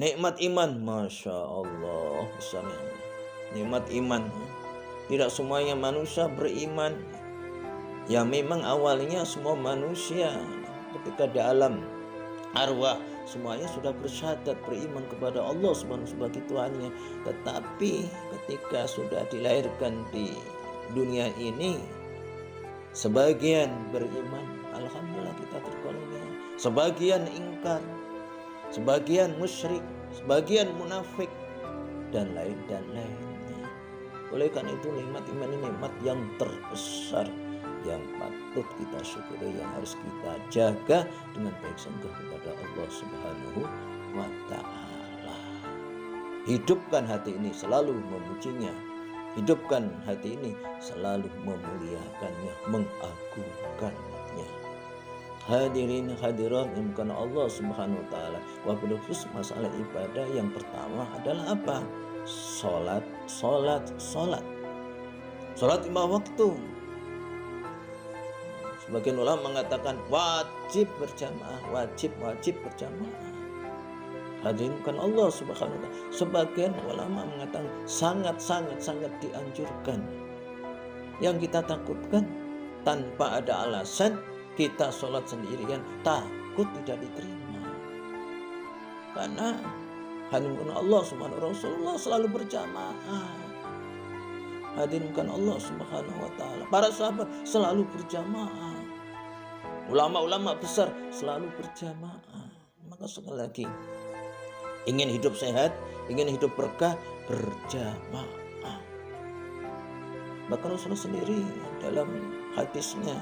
Nikmat iman, Masya Allah besarnya. Nikmat iman. Tidak semuanya manusia beriman. Ya memang awalnya semua manusia ketika di alam arwah semuanya sudah bersyahadat beriman kepada Allah Subhanahu sebagai Tuhannya. Tetapi ketika sudah dilahirkan di dunia ini, sebagian beriman, alhamdulillah kita tergolongnya. Sebagian ingkar, sebagian musyrik, sebagian munafik, dan lain dan lainnya. Oleh karena itu nikmat iman ini nikmat yang terbesar, yang patut kita syukuri, yang harus kita jaga dengan baik sungguh kepada Allah Subhanahu wa Ta'ala. Hidupkan hati ini selalu memujinya, hidupkan hati ini selalu memuliakannya, mengagungkannya. Hadirin hadirat yang bukan Allah Subhanahu wa Ta'ala. Wabil khusus masalah ibadah yang pertama adalah apa? Salat, salat, salat. Salat 5 waktu. Sebagian ulama mengatakan wajib berjamaah, wajib berjamaah. Hadirin bukan Allah Subhanahu wa Ta'ala. Sebagian ulama mengatakan sangat dianjurkan. Yang kita takutkan tanpa ada alasan kita sholat sendirian, takut tidak diterima. Karena hadirin Allah Subhanahu wa Ta'ala, Rasulullah selalu berjamaah. Hadirin bukan Allah Subhanahu wa Ta'ala, para sahabat selalu berjamaah, ulama-ulama besar selalu berjamaah. Maka sekali lagi, ingin hidup sehat, ingin hidup berkah, berjamaah. Bahkan Rasulullah sendiri dalam hadisnya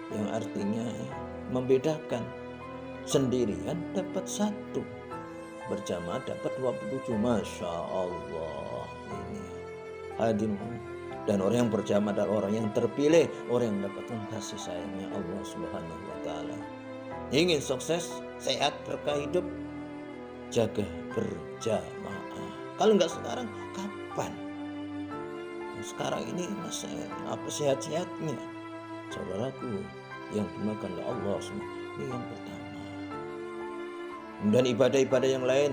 yang artinya membedakan, sendirian dapat 1, berjamaah dapat 27. Masya Allah. Ini hadirin, dan orang yang berjamaah adalah orang yang terpilih, orang yang mendapatkan kasih sayangnya Allah Subhanahu wa Ta'ala. Ingin sukses, sehat, berkah hidup, jaga berjamaah. Kalau enggak sekarang, kapan? Sekarang ini masih apa sehat-sehatnya? Saudaraku yang dimakan oleh Allah, ini yang pertama. Dan ibadah-ibadah yang lain,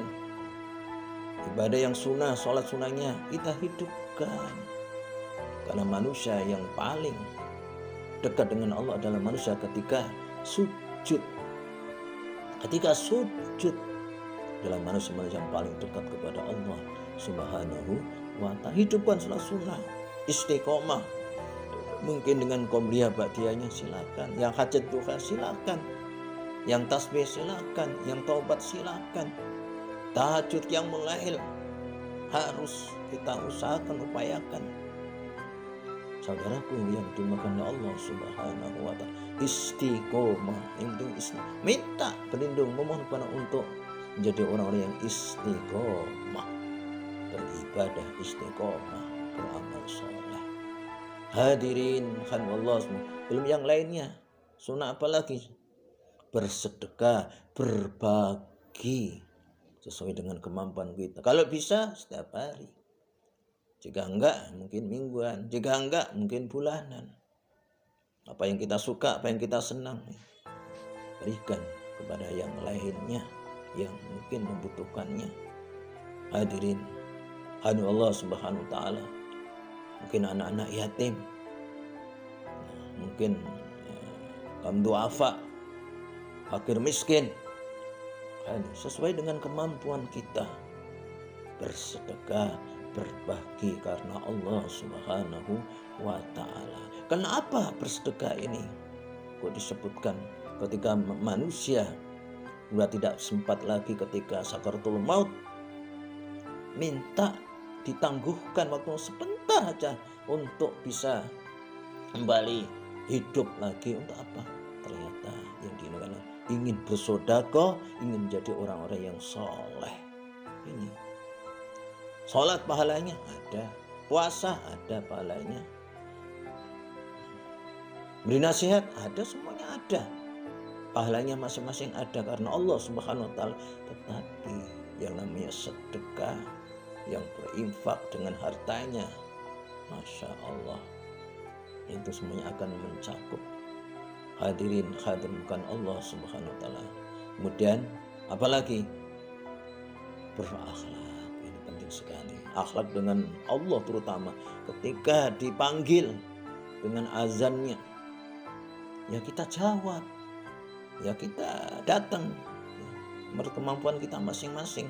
ibadah yang sunnah, sholat sunnahnya kita hidupkan. Karena manusia yang paling dekat dengan Allah adalah manusia ketika sujud. Ketika sujud adalah manusia yang paling dekat kepada Allah Subhanahu wa Ta'ala. Hidupkan sholat sunnah, istiqomah. Mungkin dengan qobliyah ba'diyahnya silakan, yang hajat duha silakan, yang tasbih silakan, yang taubat silakan. Tahajud yang mulail harus kita usahakan, upayakan. Saudaraku yang dimakan oleh Allah Subhanahu wa Ta'ala, istiqomah, minta berlindung, memohon kepada untuk menjadi orang-orang yang istiqomah, beribadah istiqomah, beramal soleh. Hadirin khan Allah, belum yang lainnya. Sunnah apalagi? Bersedekah, berbagi sesuai dengan kemampuan kita. Kalau bisa setiap hari. Jika enggak mungkin mingguan, jika enggak mungkin bulanan. Apa yang kita suka, apa yang kita senang, berikan kepada yang lainnya yang mungkin membutuhkannya. Hadirin hadirin Allah Subhanahu wa Ta'ala, mungkin anak-anak yatim, mungkin kaum duafa, fakir miskin, sesuai dengan kemampuan kita bersedekah, berbagi karena Allah Subhanahu wa Ta'ala. Kenapa bersedekah ini kok disebutkan ketika manusia sudah tidak sempat lagi ketika sakaratul maut, minta ditangguhkan waktu sebentar saja untuk bisa kembali hidup lagi. Untuk apa? Ternyata yang diinginkan ingin bersedekah, ingin menjadi orang-orang yang soleh. Ini sholat pahalanya ada, puasa ada pahalanya, beri nasihat ada, semuanya ada, pahalanya masing-masing ada karena Allah Subhanahu wa Ta'ala. Tetapi yang namanya sedekah, yang berinfak dengan hartanya, Masya Allah, itu semuanya akan mencakup. Hadirin bukan Allah Subhanahu wa Ta'ala. Kemudian apalagi berakhlak. Ini penting sekali. Akhlak dengan Allah terutama ketika dipanggil dengan azannya, ya kita jawab, ya kita datang. Menurut kemampuan kita masing-masing.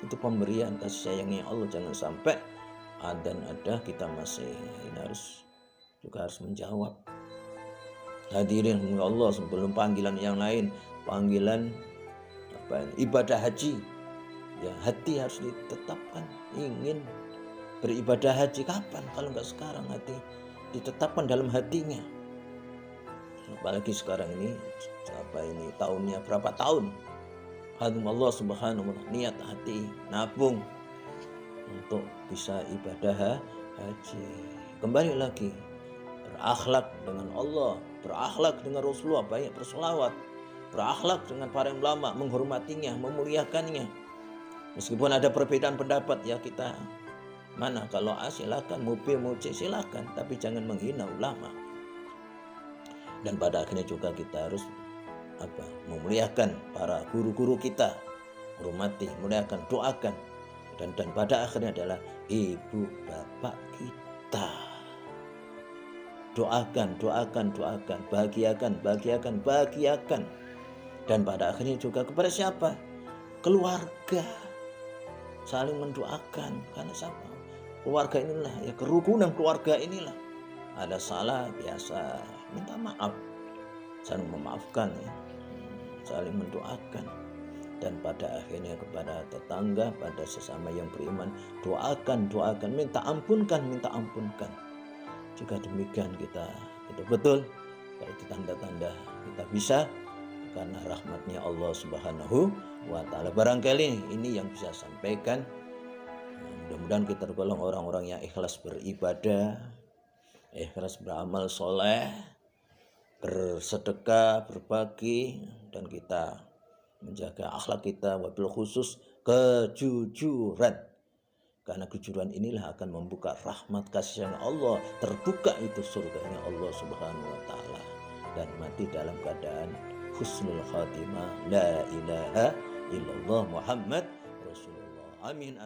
Itu pemberian kasih sayangnya Allah. Jangan sampai adzan ada kita masih ini juga harus menjawab. Hadirin Allah, sebelum panggilan yang lain, panggilan ibadah haji, ya hati harus ditetapkan ingin beribadah haji. Kapan kalau nggak sekarang? Hati ditetapkan dalam hatinya. Apalagi sekarang ini tahunnya berapa tahun? Allah Subhanahu wa ta'ala, niat hati nabung untuk bisa ibadah haji. Kembali lagi, berakhlak dengan Allah, berakhlak dengan Rasulullah, banyak berselawat, berakhlak dengan para ulama, menghormatinya, memuliakannya. Meskipun ada perbedaan pendapat, ya kita mana kalau silakan, mau B mau C silakan, tapi jangan menghina ulama. Dan pada akhirnya juga kita harus memuliakan para guru-guru kita, hormati, muliakan, doakan, dan pada akhirnya adalah ibu bapak kita. Doakan, bahagiakan. Dan pada akhirnya juga kepada siapa? Keluarga. Saling mendoakan, karena siapa? Keluarga inilah, ya kerukunan keluarga inilah. Ada salah biasa minta maaf, saling memaafkan, ya, saling mendoakan. Dan pada akhirnya kepada tetangga, pada sesama yang beriman, doakan, minta ampunkan. Juga demikian kita betul kalau itu tanda-tanda kita bisa karena rahmatnya Allah Subhanahu wa ta'ala. Barangkali ini yang bisa sampaikan. Mudah-mudahan kita tergolong orang-orang yang ikhlas beribadah, ikhlas beramal soleh, bersedekah, berbagi, dan kita menjaga akhlak kita, wabil khusus kejujuran. Karena kejujuran inilah akan membuka rahmat kasih sayang Allah, terbuka itu surganya Allah Subhanahu wa ta'ala, dan mati dalam keadaan husnul khatimah, la ilaha illallah Muhammad Rasulullah. Amin.